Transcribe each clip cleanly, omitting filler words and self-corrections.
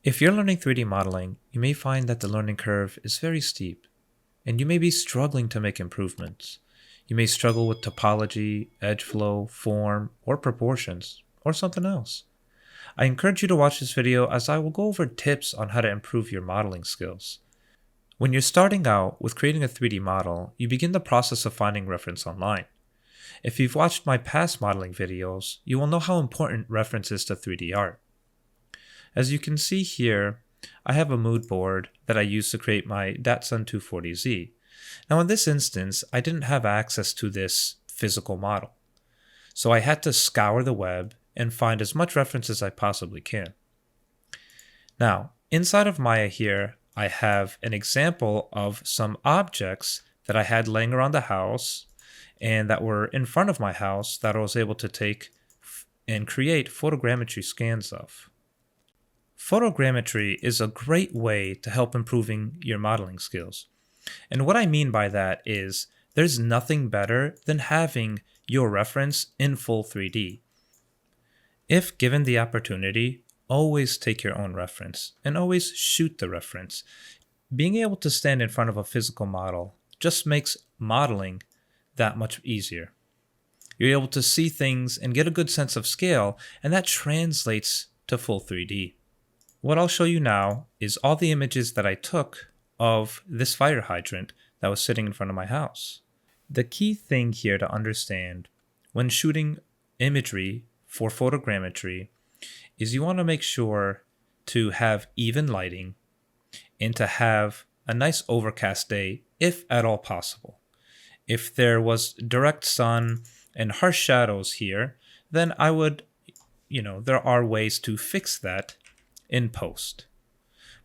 If you're learning 3D modeling, you may find that the learning curve is very steep, and you may be struggling to make improvements. You may struggle with topology, edge flow, form, or proportions, or something else. I encourage you to watch this video as I will go over tips on how to improve your modeling skills. When you're starting out with creating a 3D model, you begin the process of finding reference online. If you've watched my past modeling videos, you will know how important reference is to 3D art. As you can see here, I have a mood board that I used to create my Datsun 240Z. Now in this instance, I didn't have access to this physical model, so I had to scour the web and find as much reference as I possibly can. Now, inside of Maya here, I have an example of some objects that I had laying around the house and that were in front of my house that I was able to take and create photogrammetry scans of. Photogrammetry is a great way to help improving your modeling skills. And what I mean by that is there's nothing better than having your reference in full 3D. If given the opportunity, always take your own reference and always shoot the reference. Being able to stand in front of a physical model just makes modeling that much easier. You're able to see things and get a good sense of scale, and that translates to full 3D. What I'll show you now is all the images that I took of this fire hydrant that was sitting in front of my house. The key thing here to understand when shooting imagery for photogrammetry is you want to make sure to have even lighting and to have a nice overcast day if at all possible. If there was direct sun and harsh shadows here, then I would, there are ways to fix that in post.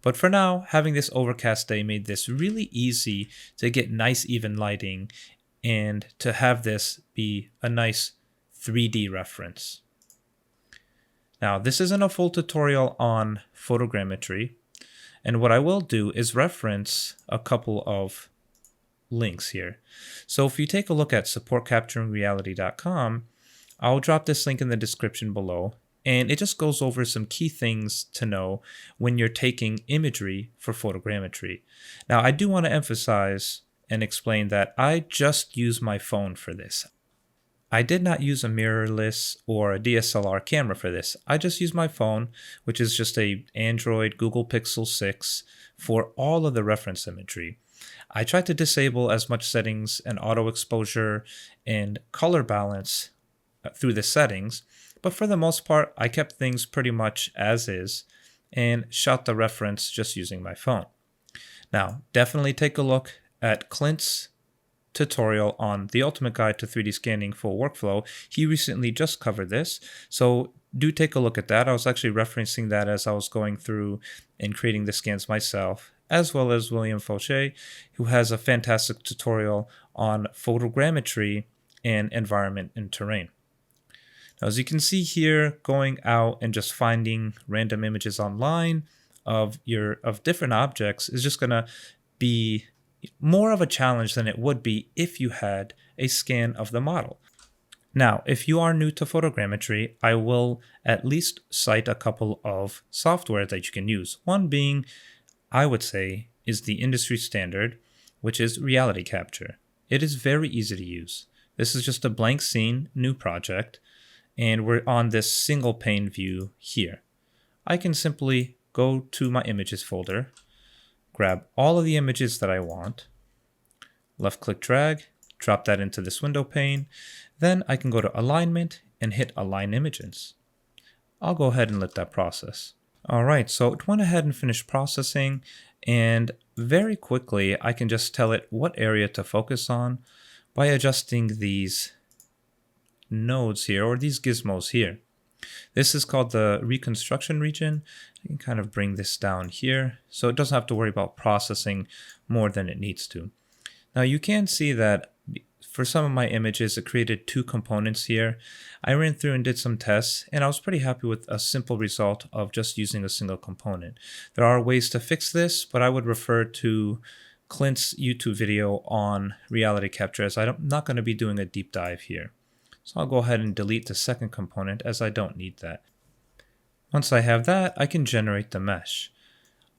But for now, having this overcast day made this really easy to get nice even lighting and to have this be a nice 3D reference. Now, this isn't a full tutorial on photogrammetry, and what I will do is reference a couple of links here. So if you take a look at supportcapturingreality.com, I'll drop this link in the description below. And it just goes over some key things to know when you're taking imagery for photogrammetry. Now, I do want to emphasize and explain that I just use my phone for this. I did not use a mirrorless or a DSLR camera for this. I just use my phone, which is just a Android Google Pixel 6 for all of the reference imagery. I tried to disable as much settings and auto exposure and color balance through the settings, but for the most part, I kept things pretty much as is and shot the reference just using my phone. Now, definitely take a look at Clint's tutorial on the ultimate guide to 3D scanning full workflow. He recently just covered this, so do take a look at that. I was actually referencing that as I was going through and creating the scans myself, as well as William Fauché, who has a fantastic tutorial on photogrammetry and environment and terrain. Now, as you can see here, going out and just finding random images online of different objects is just going to be more of a challenge than it would be if you had a scan of the model. Now, if you are new to photogrammetry, I will at least cite a couple of software that you can use. One being, I would say, is the industry standard, which is reality capture. It is very easy to use. This is just a blank scene, new project, and we're on this single pane view here. I can simply go to my images folder, grab all of the images that I want, left click drag, drop that into this window pane. Then I can go to alignment and hit align images. I'll go ahead and let that process. All right, so it went ahead and finished processing, and very quickly I can just tell it what area to focus on by adjusting these nodes here, or these gizmos here. This is called the reconstruction region. I can kind of bring this down here so it doesn't have to worry about processing more than it needs to. Now you can see that for some of my images it created two components here. I ran through and did some tests, and I was pretty happy with a simple result of just using a single component. There are ways to fix this, but I would refer to Clint's YouTube video on reality capture, as I'm not going to be doing a deep dive here. So I'll go ahead and delete the second component as I don't need that. Once I have that, I can generate the mesh.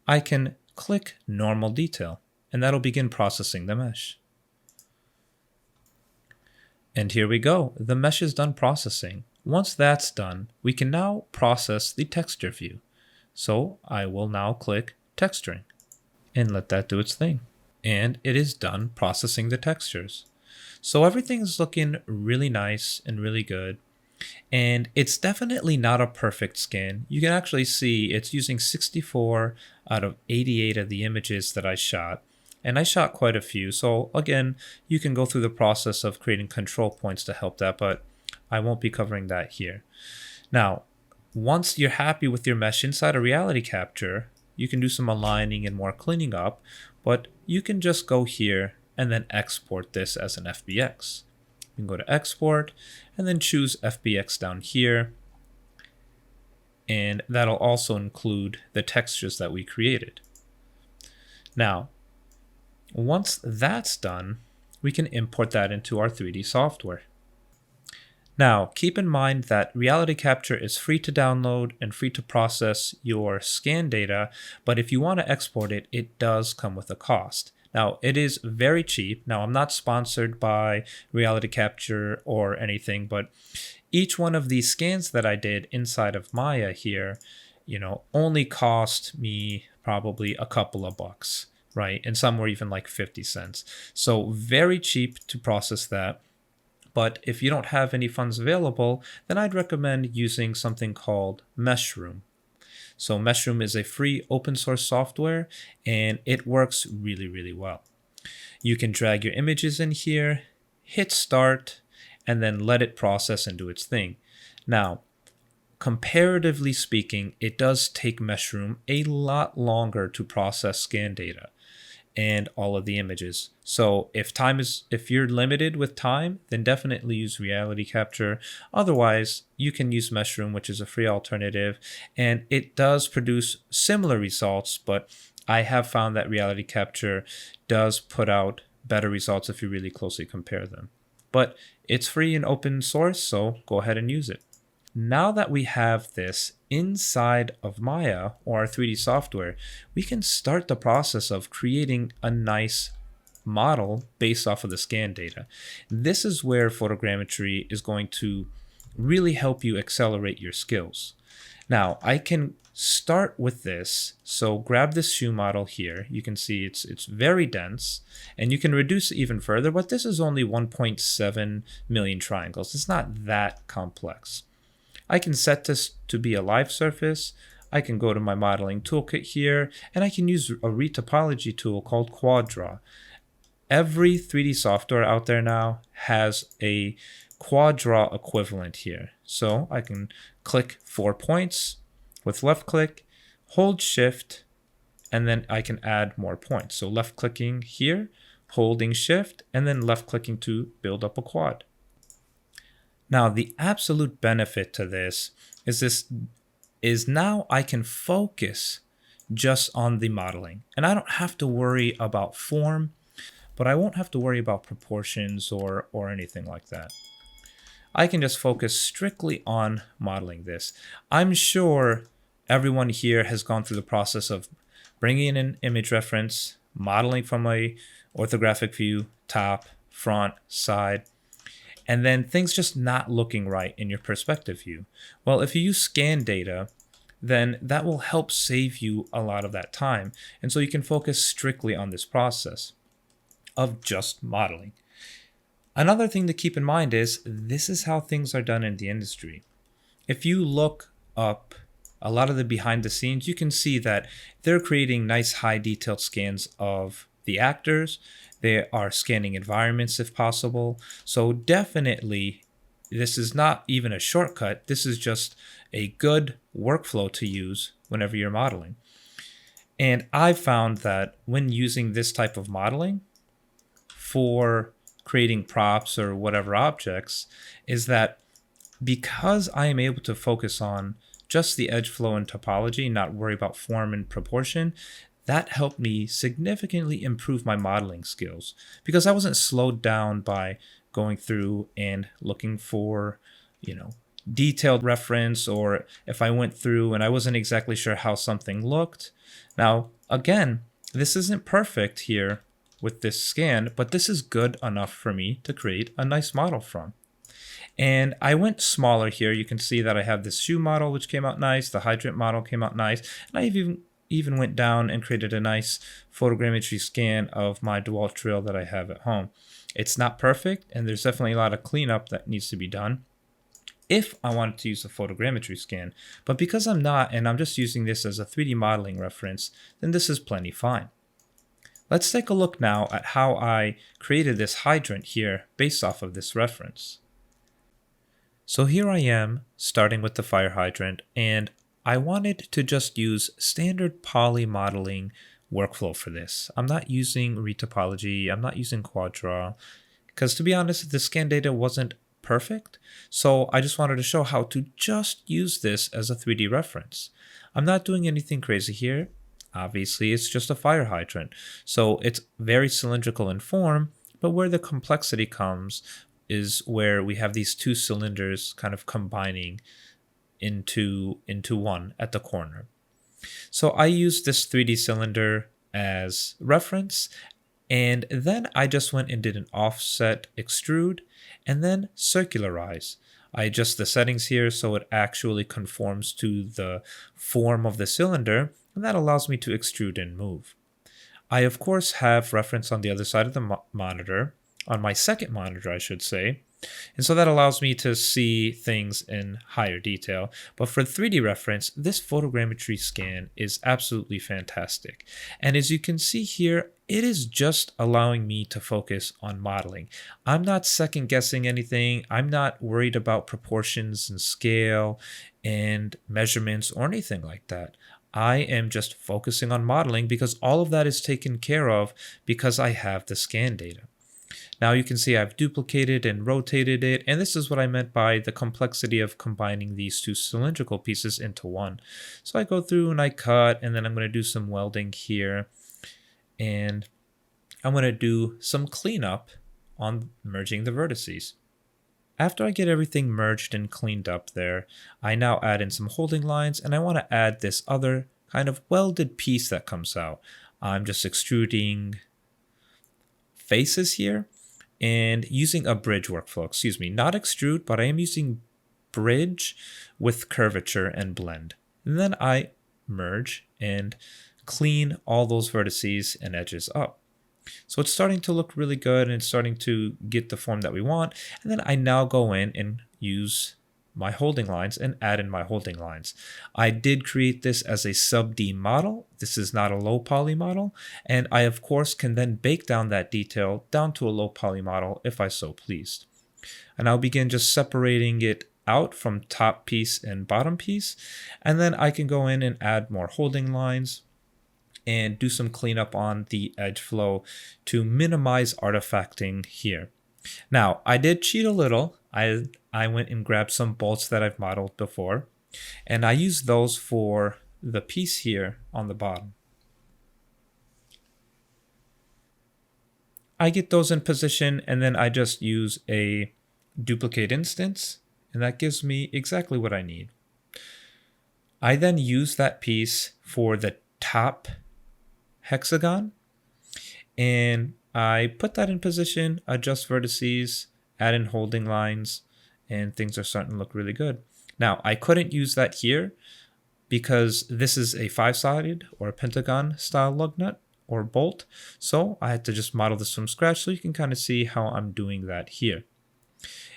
I can click Normal Detail, and that'll begin processing the mesh. And here we go, the mesh is done processing. Once that's done, we can now process the texture view. So I will now click Texturing and let that do its thing. And it is done processing the textures. So everything is looking really nice and really good. And it's definitely not a perfect scan. You can actually see it's using 64 out of 88 of the images that I shot. And I shot quite a few. So again, you can go through the process of creating control points to help that, but I won't be covering that here. Now, once you're happy with your mesh inside of reality capture, you can do some aligning and more cleaning up, but you can just go here and then export this as an FBX. You can go to export and then choose FBX down here. And that'll also include the textures that we created. Now, once that's done, we can import that into our 3D software. Now, keep in mind that Reality Capture is free to download and free to process your scan data, but if you want to export it, it does come with a cost. Now, it is very cheap. Now, I'm not sponsored by Reality Capture or anything, but each one of these scans that I did inside of Maya here, only cost me probably a couple of bucks, right? And some were even like 50 cents. So very cheap to process that. But if you don't have any funds available, then I'd recommend using something called Meshroom. So Meshroom is a free open source software and it works really, really well. You can drag your images in here, hit start, and then let it process and do its thing. Now, comparatively speaking, it does take Meshroom a lot longer to process scan data and all of the images. So if you're limited with time, then definitely use Reality Capture. Otherwise, you can use Meshroom, which is a free alternative, and it does produce similar results, but I have found that Reality Capture does put out better results if you really closely compare them. But it's free and open source, so go ahead and use it. Now that we have this inside of Maya or our 3D software, we can start the process of creating a nice model based off of the scan data. This is where photogrammetry is going to really help you accelerate your skills. Now, I can start with this. So grab this shoe model here. You can see it's very dense, and you can reduce it even further, but this is only 1.7 million triangles. It's not that complex. I can set this to be a live surface. I can go to my modeling toolkit here, and I can use a retopology tool called QuadDraw. Every 3D software out there now has a QuadDraw equivalent here. So I can click 4 points with left click, hold shift, and then I can add more points. So left clicking here, holding shift, and then left clicking to build up a quad. Now, the absolute benefit to this is now I can focus just on the modeling, and I don't have to worry about form, but I won't have to worry about proportions or anything like that. I can just focus strictly on modeling this. I'm sure everyone here has gone through the process of bringing in an image reference, modeling from a orthographic view, top, front, side, and then things just not looking right in your perspective view. Well, if you use scan data, then that will help save you a lot of that time. And so you can focus strictly on this process of just modeling. Another thing to keep in mind is this is how things are done in the industry. If you look up a lot of the behind the scenes, you can see that they're creating nice high detailed scans of the actors. They are scanning environments if possible. So definitely, this is not even a shortcut. This is just a good workflow to use whenever you're modeling. And I've found that when using this type of modeling for creating props or whatever objects, is that because I am able to focus on just the edge flow and topology, not worry about form and proportion, that helped me significantly improve my modeling skills because I wasn't slowed down by going through and looking for, detailed reference, or if I went through and I wasn't exactly sure how something looked. Now, again, this isn't perfect here with this scan, but this is good enough for me to create a nice model from. And I went smaller here. You can see that I have this shoe model, which came out nice. The hydrant model came out nice. And I even went down and created a nice photogrammetry scan of my DeWalt drill that I have at home. It's not perfect, and there's definitely a lot of cleanup that needs to be done if I wanted to use a photogrammetry scan. But because I'm not, and I'm just using this as a 3D modeling reference, then this is plenty fine. Let's take a look now at how I created this hydrant here based off of this reference. So here I am starting with the fire hydrant, and I wanted to just use standard poly modeling workflow for this. I'm not using retopology, I'm not using quadra, because to be honest, the scan data wasn't perfect. So I just wanted to show how to just use this as a 3D reference. I'm not doing anything crazy here. Obviously, it's just a fire hydrant. So it's very cylindrical in form, but where the complexity comes is where we have these two cylinders kind of combining into one at the corner. So I used this 3D cylinder as reference, and then I just went and did an offset extrude and then circularize. I adjust the settings here so it actually conforms to the form of the cylinder, and that allows me to extrude and move. I of course have reference on the other side of the monitor, on my second monitor I should say, and so that allows me to see things in higher detail. But for 3D reference, this photogrammetry scan is absolutely fantastic. And as you can see here, it is just allowing me to focus on modeling. I'm not second guessing anything. I'm not worried about proportions and scale and measurements or anything like that. I am just focusing on modeling because all of that is taken care of because I have the scan data. Now you can see I've duplicated and rotated it, and this is what I meant by the complexity of combining these two cylindrical pieces into one. So I go through and I cut, and then I'm going to do some welding here, and I'm going to do some cleanup on merging the vertices. After I get everything merged and cleaned up there, I now add in some holding lines, and I want to add this other kind of welded piece that comes out. I'm just extruding faces here and using a bridge workflow, not extrude, but I am using bridge with curvature and blend. And then I merge and clean all those vertices and edges up. So it's starting to look really good and it's starting to get the form that we want. And then I now go in and use my holding lines and add in my holding lines. I did create this as a sub D model. This is not a low poly model. And I of course can then bake down that detail down to a low poly model if I so pleased. And I'll begin just separating it out from top piece and bottom piece. And then I can go in and add more holding lines and do some cleanup on the edge flow to minimize artifacting here. Now, I did cheat a little. I went and grabbed some bolts that I've modeled before, and I used those for the piece here on the bottom. I get those in position, and then I just use a duplicate instance, and that gives me exactly what I need. I then use that piece for the top hexagon, and I put that in position, adjust vertices, add in holding lines, and things are starting to look really good. Now, I couldn't use that here because this is a 5-sided or a pentagon style lug nut or bolt, so I had to just model this from scratch so you can kind of see how I'm doing that here.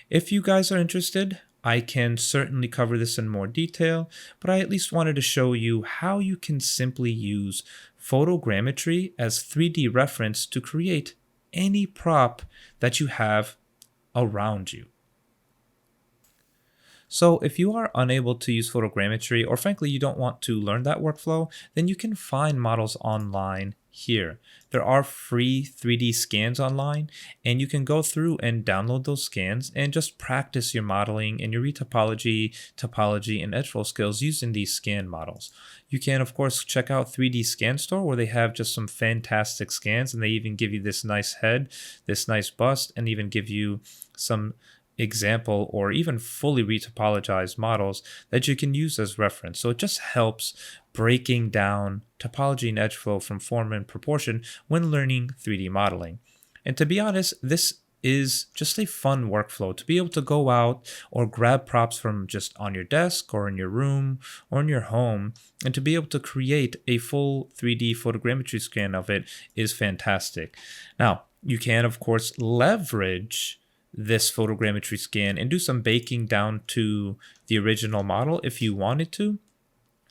If you guys are interested, I can certainly cover this in more detail, but I at least wanted to show you how you can simply use photogrammetry as 3D reference to create any prop that you have around you. So if you are unable to use photogrammetry, or frankly you don't want to learn that workflow, then you can find models online here. There are free 3D scans online, and you can go through and download those scans and just practice your modeling and your retopology, topology, and edgeflow skills using these scan models. You can, of course, check out 3D Scan Store, where they have just some fantastic scans, and they even give you this nice head, this nice bust, and even give you some example or even fully retopologized models that you can use as reference. So it just helps breaking down topology and edge flow from form and proportion when learning 3D modeling. And to be honest, this is just a fun workflow to be able to go out or grab props from just on your desk or in your room or in your home, and to be able to create a full 3D photogrammetry scan of it is fantastic. Now, you can, of course, leverage this photogrammetry scan and do some baking down to the original model if you wanted to,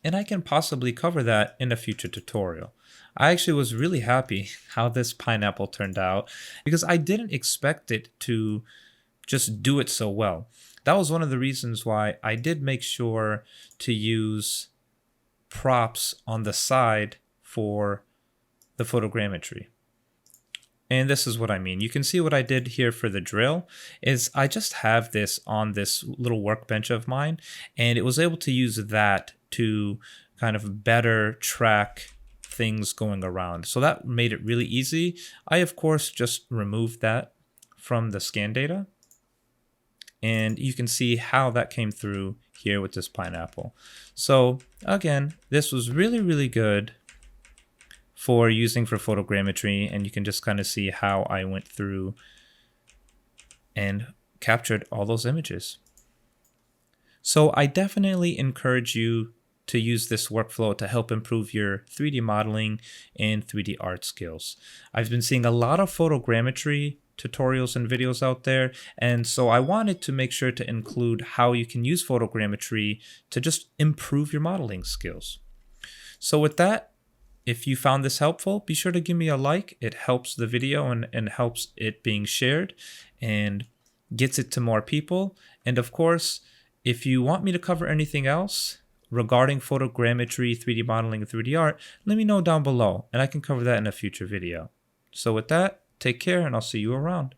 and I can possibly cover that in a future tutorial. I actually was really happy how this pineapple turned out because I didn't expect it to just do it so well. That was one of the reasons why I did make sure to use props on the side for the photogrammetry. And this is what I mean. You can see what I did here for the drill is I just have this on this little workbench of mine, and it was able to use that to kind of better track things going around. So that made it really easy. I, of course, just removed that from the scan data, and you can see how that came through here with this pineapple. So again, this was really, really good for using for photogrammetry, and you can just kind of see how I went through and captured all those images. So I definitely encourage you to use this workflow to help improve your 3D modeling and 3D art skills. I've been seeing a lot of photogrammetry tutorials and videos out there, and so I wanted to make sure to include how you can use photogrammetry to just improve your modeling skills. So with that, if you found this helpful, be sure to give me a like. It helps the video and helps it being shared and gets it to more people. And of course, if you want me to cover anything else regarding photogrammetry, 3D modeling, and 3D art, let me know down below and I can cover that in a future video. So with that, take care and I'll see you around.